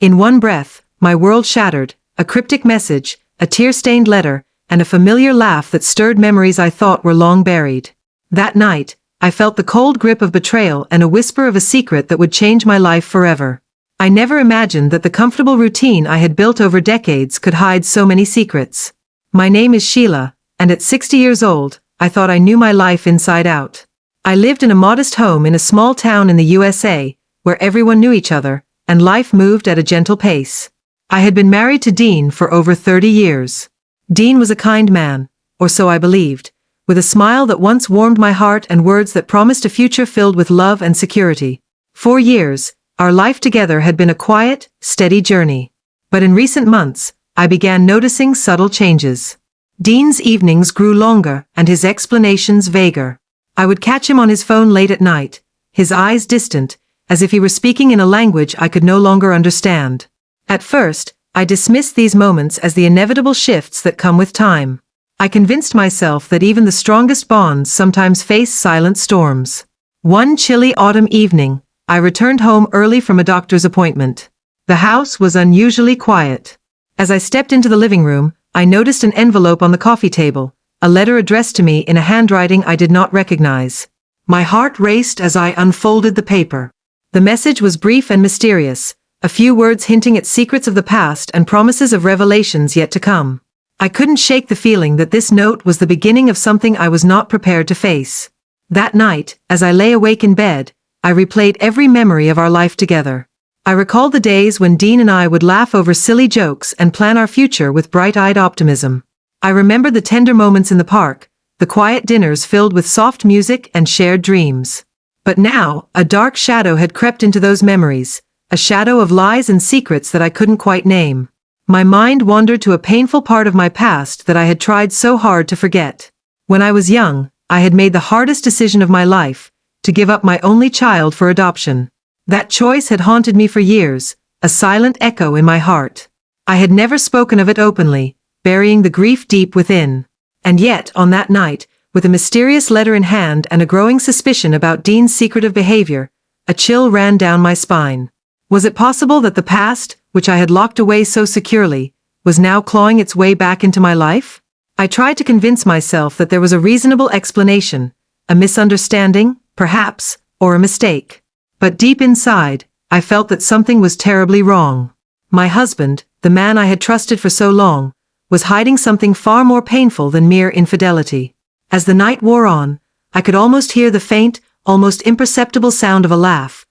In one breath, my world shattered, a cryptic message, a tear-stained letter, and a familiar laugh that stirred memories I thought were long buried. That night, I felt the cold grip of betrayal and a whisper of a secret that would change my life forever. I never imagined that the comfortable routine I had built over decades could hide so many secrets. My name is Sheila, and at 60 years old, I thought I knew my life inside out. I lived in a modest home in a small town in the USA, where everyone knew each other, and life moved at a gentle pace. I had been married to Dean for over 30 years. Dean was a kind man, or so I believed, with a smile that once warmed my heart and words that promised a future filled with love and security. 4 years, our life together had been a quiet, steady journey. But in recent months, I began noticing subtle changes. Dean's evenings grew longer and his explanations vaguer. I would catch him on his phone late at night, his eyes distant, as if he were speaking in a language I could no longer understand. At first, I dismissed these moments as the inevitable shifts that come with time. I convinced myself that even the strongest bonds sometimes face silent storms. One chilly autumn evening, I returned home early from a doctor's appointment. The house was unusually quiet. As I stepped into the living room, I noticed an envelope on the coffee table, a letter addressed to me in a handwriting I did not recognize. My heart raced as I unfolded the paper. The message was brief and mysterious, a few words hinting at secrets of the past and promises of revelations yet to come. I couldn't shake the feeling that this note was the beginning of something I was not prepared to face. That night, as I lay awake in bed, I replayed every memory of our life together. I recalled the days when Dean and I would laugh over silly jokes and plan our future with bright-eyed optimism. I remembered the tender moments in the park, the quiet dinners filled with soft music and shared dreams. But now, a dark shadow had crept into those memories, a shadow of lies and secrets that I couldn't quite name. My mind wandered to a painful part of my past that I had tried so hard to forget. When I was young, I had made the hardest decision of my life, to give up my only child for adoption. That choice had haunted me for years, a silent echo in my heart. I had never spoken of it openly, burying the grief deep within. And yet, on that night, with a mysterious letter in hand and a growing suspicion about Dean's secretive behavior, a chill ran down my spine. Was it possible that the past, which I had locked away so securely, was now clawing its way back into my life? I tried to convince myself that there was a reasonable explanation, a misunderstanding, perhaps, or a mistake. But deep inside, I felt that something was terribly wrong. My husband, the man I had trusted for so long, was hiding something far more painful than mere infidelity. As the night wore on, I could almost hear the faint, almost imperceptible sound of a laugh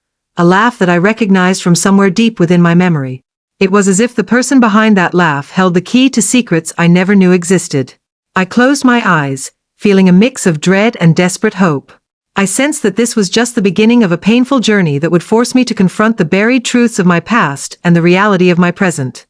that I recognized from somewhere deep within my memory. It was as if the person behind that laugh held the key to secrets I never knew existed. I closed my eyes, feeling a mix of dread and desperate hope. I sensed that this was just the beginning of a painful journey that would force me to confront the buried truths of my past and the reality of my present.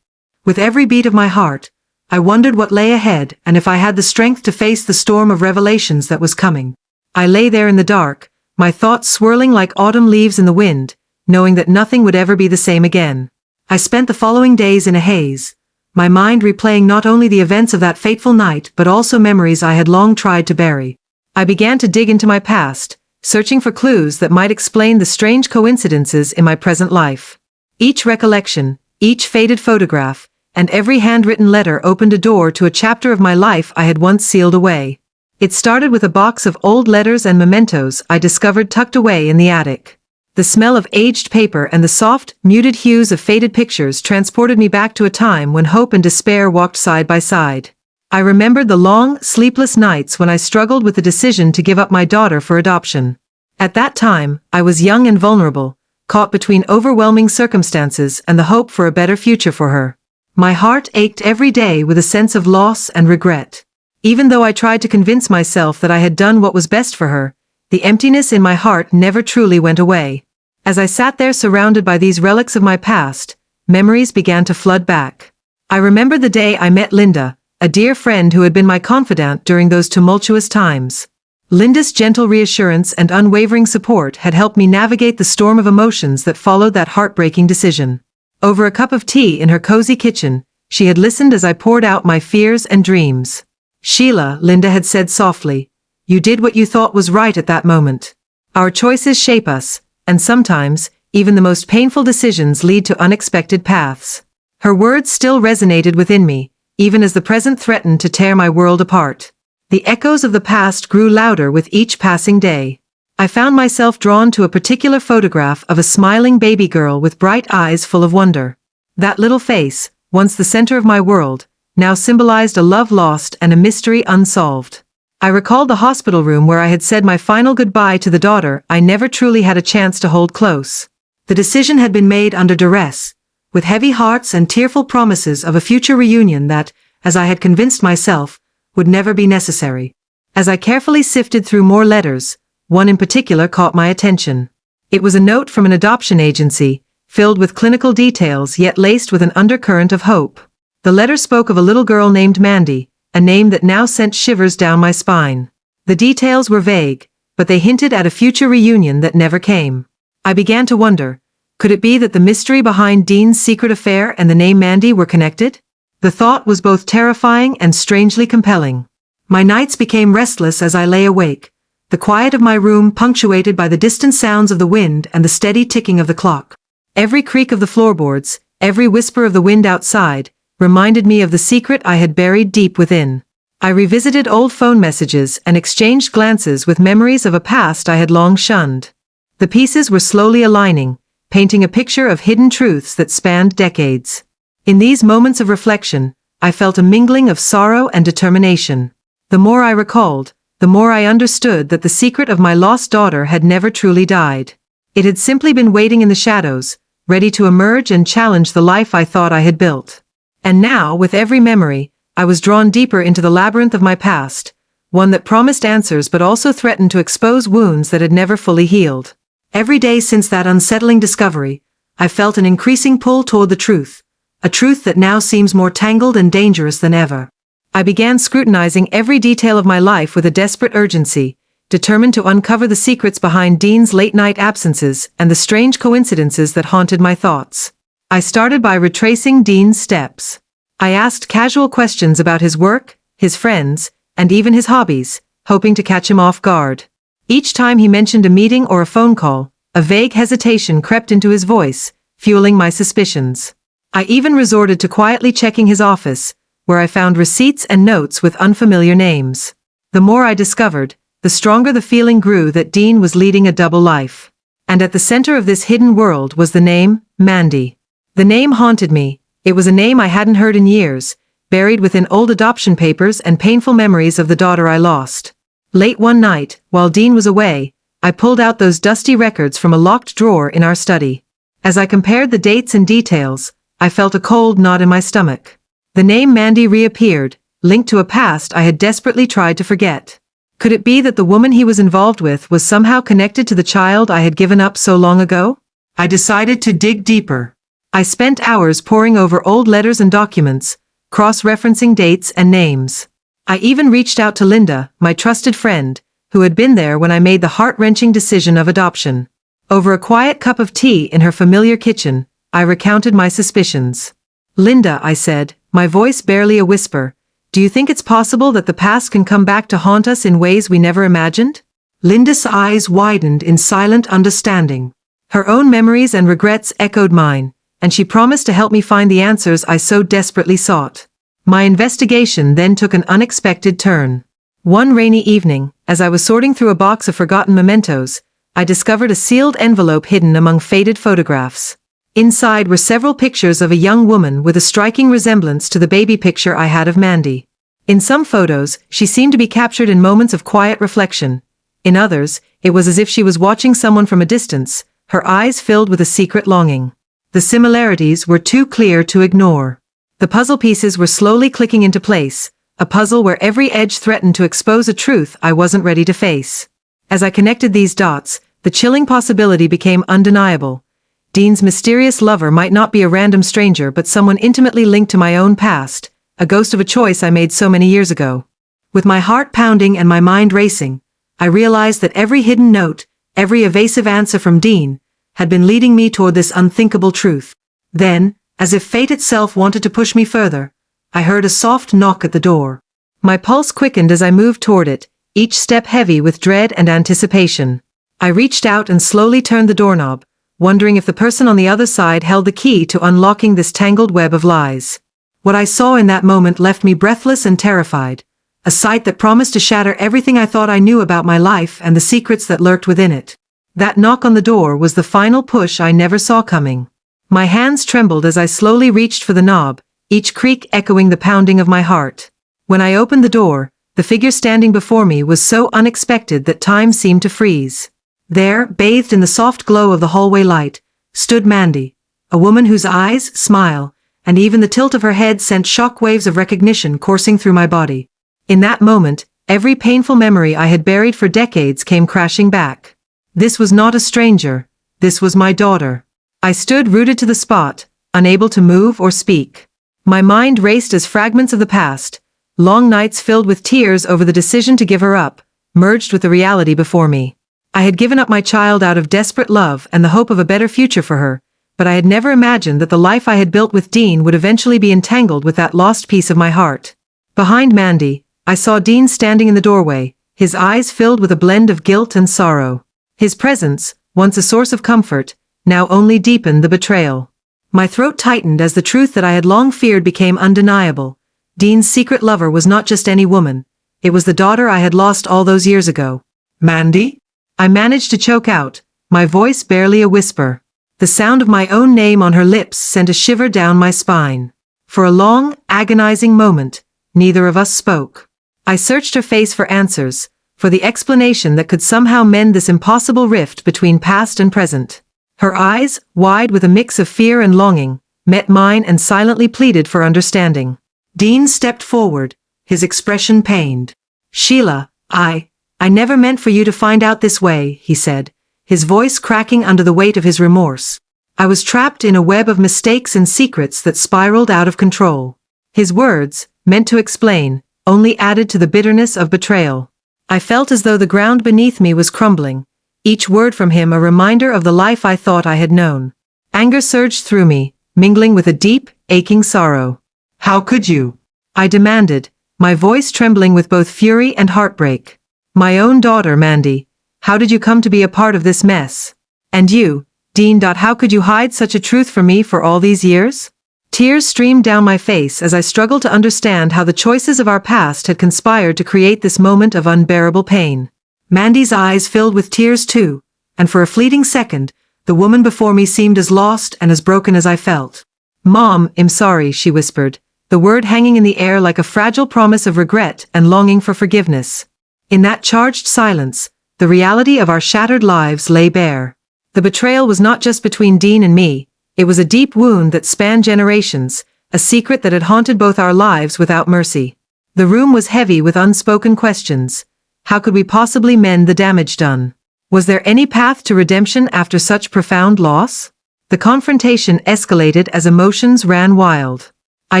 With every beat of my heart, I wondered what lay ahead and if I had the strength to face the storm of revelations that was coming. I lay there in the dark, my thoughts swirling like autumn leaves in the wind, knowing that nothing would ever be the same again. I spent the following days in a haze, my mind replaying not only the events of that fateful night but also memories I had long tried to bury. I began to dig into my past, searching for clues that might explain the strange coincidences in my present life. Each recollection, each faded photograph, and every handwritten letter opened a door to a chapter of my life I had once sealed away. It started with a box of old letters and mementos I discovered tucked away in the attic. The smell of aged paper and the soft, muted hues of faded pictures transported me back to a time when hope and despair walked side by side. I remembered the long, sleepless nights when I struggled with the decision to give up my daughter for adoption. At that time, I was young and vulnerable, caught between overwhelming circumstances and the hope for a better future for her. My heart ached every day with a sense of loss and regret. Even though I tried to convince myself that I had done what was best for her, the emptiness in my heart never truly went away. As I sat there surrounded by these relics of my past, memories began to flood back. I remember the day I met Linda, a dear friend who had been my confidant during those tumultuous times. Linda's gentle reassurance and unwavering support had helped me navigate the storm of emotions that followed that heartbreaking decision. Over a cup of tea in her cozy kitchen, she had listened as I poured out my fears and dreams. "Sheila," Linda had said softly, "you did what you thought was right at that moment. Our choices shape us, and sometimes, even the most painful decisions lead to unexpected paths. Her words still resonated within me, even as the present threatened to tear my world apart. The echoes of the past grew louder with each passing day. I found myself drawn to a particular photograph of a smiling baby girl with bright eyes full of wonder. That little face, once the center of my world, now symbolized a love lost and a mystery unsolved. I recalled the hospital room where I had said my final goodbye to the daughter I never truly had a chance to hold close. The decision had been made under duress, with heavy hearts and tearful promises of a future reunion that, as I had convinced myself, would never be necessary. As I carefully sifted through more letters, one in particular caught my attention. It was a note from an adoption agency, filled with clinical details yet laced with an undercurrent of hope. The letter spoke of a little girl named Mandy, a name that now sent shivers down my spine. The details were vague, but they hinted at a future reunion that never came. I began to wonder, could it be that the mystery behind Dean's secret affair and the name Mandy were connected? The thought was both terrifying and strangely compelling. My nights became restless as I lay awake, the quiet of my room punctuated by the distant sounds of the wind and the steady ticking of the clock. Every creak of the floorboards, every whisper of the wind outside, reminded me of the secret I had buried deep within. I revisited old phone messages and exchanged glances with memories of a past I had long shunned. The pieces were slowly aligning, painting a picture of hidden truths that spanned decades. In these moments of reflection, I felt a mingling of sorrow and determination. The more I recalled, the more I understood that the secret of my lost daughter had never truly died. It had simply been waiting in the shadows, ready to emerge and challenge the life I thought I had built. And now, with every memory, I was drawn deeper into the labyrinth of my past, one that promised answers but also threatened to expose wounds that had never fully healed. Every day since that unsettling discovery, I felt an increasing pull toward the truth, a truth that now seems more tangled and dangerous than ever. I began scrutinizing every detail of my life with a desperate urgency, determined to uncover the secrets behind Dean's late-night absences and the strange coincidences that haunted my thoughts. I started by retracing Dean's steps. I asked casual questions about his work, his friends, and even his hobbies, hoping to catch him off guard. Each time he mentioned a meeting or a phone call, a vague hesitation crept into his voice, fueling my suspicions. I even resorted to quietly checking his office, where I found receipts and notes with unfamiliar names. The more I discovered, the stronger the feeling grew that Dean was leading a double life. And at the center of this hidden world was the name, Mandy. The name haunted me. It was a name I hadn't heard in years, buried within old adoption papers and painful memories of the daughter I lost. Late one night, while Dean was away, I pulled out those dusty records from a locked drawer in our study. As I compared the dates and details, I felt a cold knot in my stomach. The name Mandy reappeared, linked to a past I had desperately tried to forget. Could it be that the woman he was involved with was somehow connected to the child I had given up so long ago? I decided to dig deeper. I spent hours poring over old letters and documents, cross-referencing dates and names. I even reached out to Linda, my trusted friend, who had been there when I made the heart-wrenching decision of adoption. Over a quiet cup of tea in her familiar kitchen, I recounted my suspicions. "Linda," I said, my voice barely a whisper, "do you think it's possible that the past can come back to haunt us in ways we never imagined?" Linda's eyes widened in silent understanding. Her own memories and regrets echoed mine, and she promised to help me find the answers I so desperately sought. My investigation then took an unexpected turn. One rainy evening, as I was sorting through a box of forgotten mementos, I discovered a sealed envelope hidden among faded photographs. Inside were several pictures of a young woman with a striking resemblance to the baby picture I had of Mandy. In some photos, she seemed to be captured in moments of quiet reflection. In others, it was as if she was watching someone from a distance, her eyes filled with a secret longing. The similarities were too clear to ignore. The puzzle pieces were slowly clicking into place, a puzzle where every edge threatened to expose a truth I wasn't ready to face. As I connected these dots, the chilling possibility became undeniable. Dean's mysterious lover might not be a random stranger but someone intimately linked to my own past, a ghost of a choice I made so many years ago. With my heart pounding and my mind racing, I realized that every hidden note, every evasive answer from Dean, had been leading me toward this unthinkable truth. Then, as if fate itself wanted to push me further, I heard a soft knock at the door. My pulse quickened as I moved toward it, each step heavy with dread and anticipation. I reached out and slowly turned the doorknob, wondering if the person on the other side held the key to unlocking this tangled web of lies. What I saw in that moment left me breathless and terrified, a sight that promised to shatter everything I thought I knew about my life and the secrets that lurked within it. That knock on the door was the final push I never saw coming. My hands trembled as I slowly reached for the knob, each creak echoing the pounding of my heart. When I opened the door, the figure standing before me was so unexpected that time seemed to freeze. There, bathed in the soft glow of the hallway light, stood Mandy, a woman whose eyes, smile, and even the tilt of her head sent shockwaves of recognition coursing through my body. In that moment, every painful memory I had buried for decades came crashing back. This was not a stranger. This was my daughter. I stood rooted to the spot, unable to move or speak. My mind raced as fragments of the past, long nights filled with tears over the decision to give her up, merged with the reality before me. I had given up my child out of desperate love and the hope of a better future for her, but I had never imagined that the life I had built with Dean would eventually be entangled with that lost piece of my heart. Behind Mandy, I saw Dean standing in the doorway, his eyes filled with a blend of guilt and sorrow. His presence, once a source of comfort, now only deepened the betrayal. My throat tightened as the truth that I had long feared became undeniable. Dean's secret lover was not just any woman. It was the daughter I had lost all those years ago. Mandy? I managed to choke out, my voice barely a whisper. The sound of my own name on her lips sent a shiver down my spine. For a long, agonizing moment, neither of us spoke. I searched her face for answers, for the explanation that could somehow mend this impossible rift between past and present. Her eyes, wide with a mix of fear and longing, met mine and silently pleaded for understanding. Dean stepped forward, his expression pained. Sheila, I never meant for you to find out this way, he said, his voice cracking under the weight of his remorse. I was trapped in a web of mistakes and secrets that spiraled out of control. His words, meant to explain, only added to the bitterness of betrayal. I felt as though the ground beneath me was crumbling, each word from him a reminder of the life I thought I had known. Anger surged through me, mingling with a deep, aching sorrow. How could you? I demanded, my voice trembling with both fury and heartbreak. My own daughter, Mandy. How did you come to be a part of this mess? And you, Dean. How could you hide such a truth from me for all these years? Tears streamed down my face as I struggled to understand how the choices of our past had conspired to create this moment of unbearable pain. Mandy's eyes filled with tears too, and for a fleeting second, the woman before me seemed as lost and as broken as I felt. Mom, I'm sorry, she whispered, the word hanging in the air like a fragile promise of regret and longing for forgiveness. In that charged silence, the reality of our shattered lives lay bare. The betrayal was not just between Dean and me, it was a deep wound that spanned generations, a secret that had haunted both our lives without mercy. The room was heavy with unspoken questions. How could we possibly mend the damage done? Was there any path to redemption after such profound loss? The confrontation escalated as emotions ran wild. I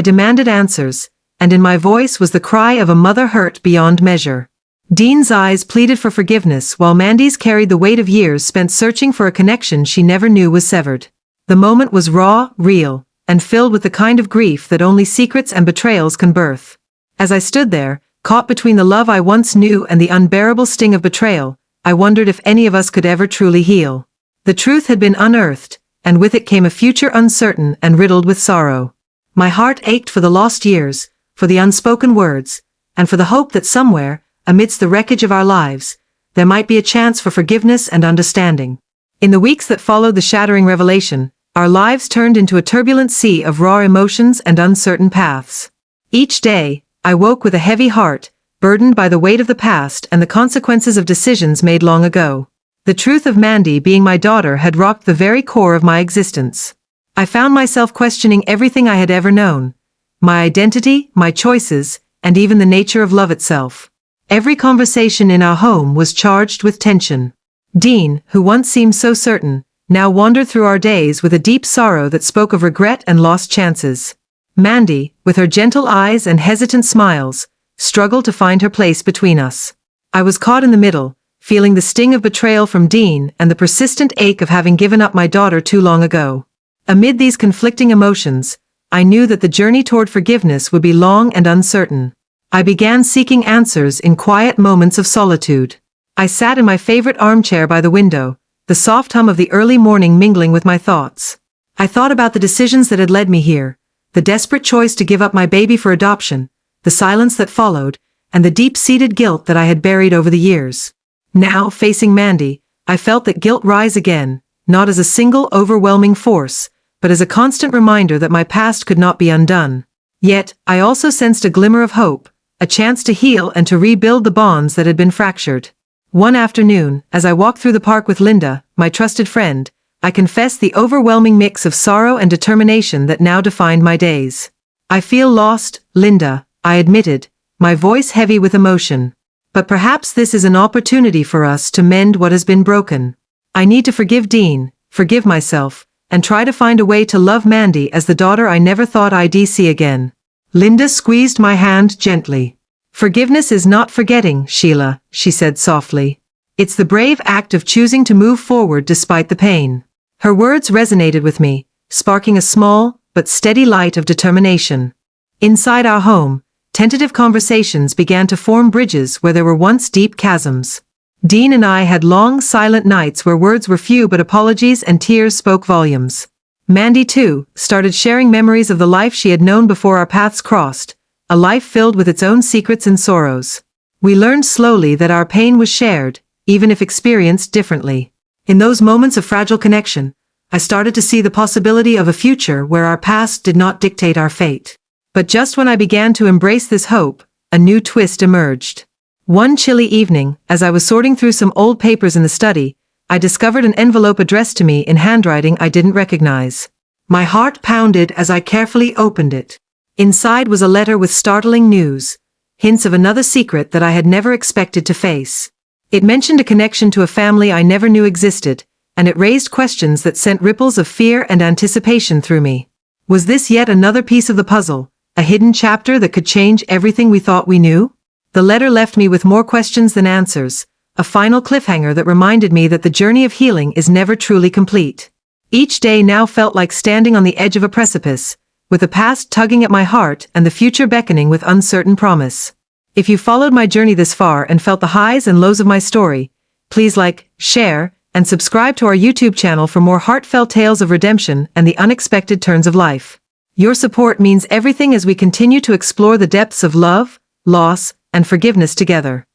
demanded answers, and in my voice was the cry of a mother hurt beyond measure. Dean's eyes pleaded for forgiveness while Mandy's carried the weight of years spent searching for a connection she never knew was severed. The moment was raw, real, and filled with the kind of grief that only secrets and betrayals can birth. As I stood there, caught between the love I once knew and the unbearable sting of betrayal, I wondered if any of us could ever truly heal. The truth had been unearthed, and with it came a future uncertain and riddled with sorrow. My heart ached for the lost years, for the unspoken words, and for the hope that somewhere, amidst the wreckage of our lives, there might be a chance for forgiveness and understanding. In the weeks that followed the shattering revelation, our lives turned into a turbulent sea of raw emotions and uncertain paths. Each day, I woke with a heavy heart, burdened by the weight of the past and the consequences of decisions made long ago. The truth of Mandy being my daughter had rocked the very core of my existence. I found myself questioning everything I had ever known, my identity, my choices, and even the nature of love itself. Every conversation in our home was charged with tension. Dean, who once seemed so certain, now wandered through our days with a deep sorrow that spoke of regret and lost chances. Mandy, with her gentle eyes and hesitant smiles, struggled to find her place between us. I was caught in the middle, feeling the sting of betrayal from Dean and the persistent ache of having given up my daughter too long ago. Amid these conflicting emotions, I knew that the journey toward forgiveness would be long and uncertain. I began seeking answers in quiet moments of solitude. I sat in my favorite armchair by the window, the the soft hum of the early morning mingling with my thoughts. I thought about the decisions that had led me here, the desperate choice to give up my baby for adoption, the silence that followed, and the deep-seated guilt that I had buried over the years. Now, facing Mandy, I felt that guilt rise again, not as a single overwhelming force, but as a constant reminder that my past could not be undone. Yet, I also sensed a glimmer of hope, a chance to heal and to rebuild the bonds that had been fractured. One afternoon, as I walked through the park with Linda, my trusted friend, I confessed the overwhelming mix of sorrow and determination that now defined my days. "I feel lost, Linda," I admitted, my voice heavy with emotion. "But perhaps this is an opportunity for us to mend what has been broken. I need to forgive Dean, forgive myself, and try to find a way to love Mandy as the daughter I never thought I'd see again." Linda squeezed my hand gently. "Forgiveness is not forgetting, Sheila," she said softly. "It's the brave act of choosing to move forward despite the pain." Her words resonated with me, sparking a small, but steady light of determination. Inside our home, tentative conversations began to form bridges where there were once deep chasms. Dean and I had long, silent nights where words were few but apologies and tears spoke volumes. Mandy, too, started sharing memories of the life she had known before our paths crossed, a life filled with its own secrets and sorrows. We learned slowly that our pain was shared, even if experienced differently. In those moments of fragile connection, I started to see the possibility of a future where our past did not dictate our fate. But just when I began to embrace this hope, a new twist emerged. One chilly evening, as I was sorting through some old papers in the study, I discovered an envelope addressed to me in handwriting I didn't recognize. My heart pounded as I carefully opened it. Inside was a letter with startling news, hints of another secret that I had never expected to face. It mentioned a connection to a family I never knew existed, and it raised questions that sent ripples of fear and anticipation through me. Was this yet another piece of the puzzle, a hidden chapter that could change everything we thought we knew? The letter left me with more questions than answers, a final cliffhanger that reminded me that the journey of healing is never truly complete. Each day now felt like standing on the edge of a precipice, with the past tugging at my heart and the future beckoning with uncertain promise. If you followed my journey this far and felt the highs and lows of my story, please like, share, and subscribe to our YouTube channel for more heartfelt tales of redemption and the unexpected turns of life. Your support means everything as we continue to explore the depths of love, loss, and forgiveness together.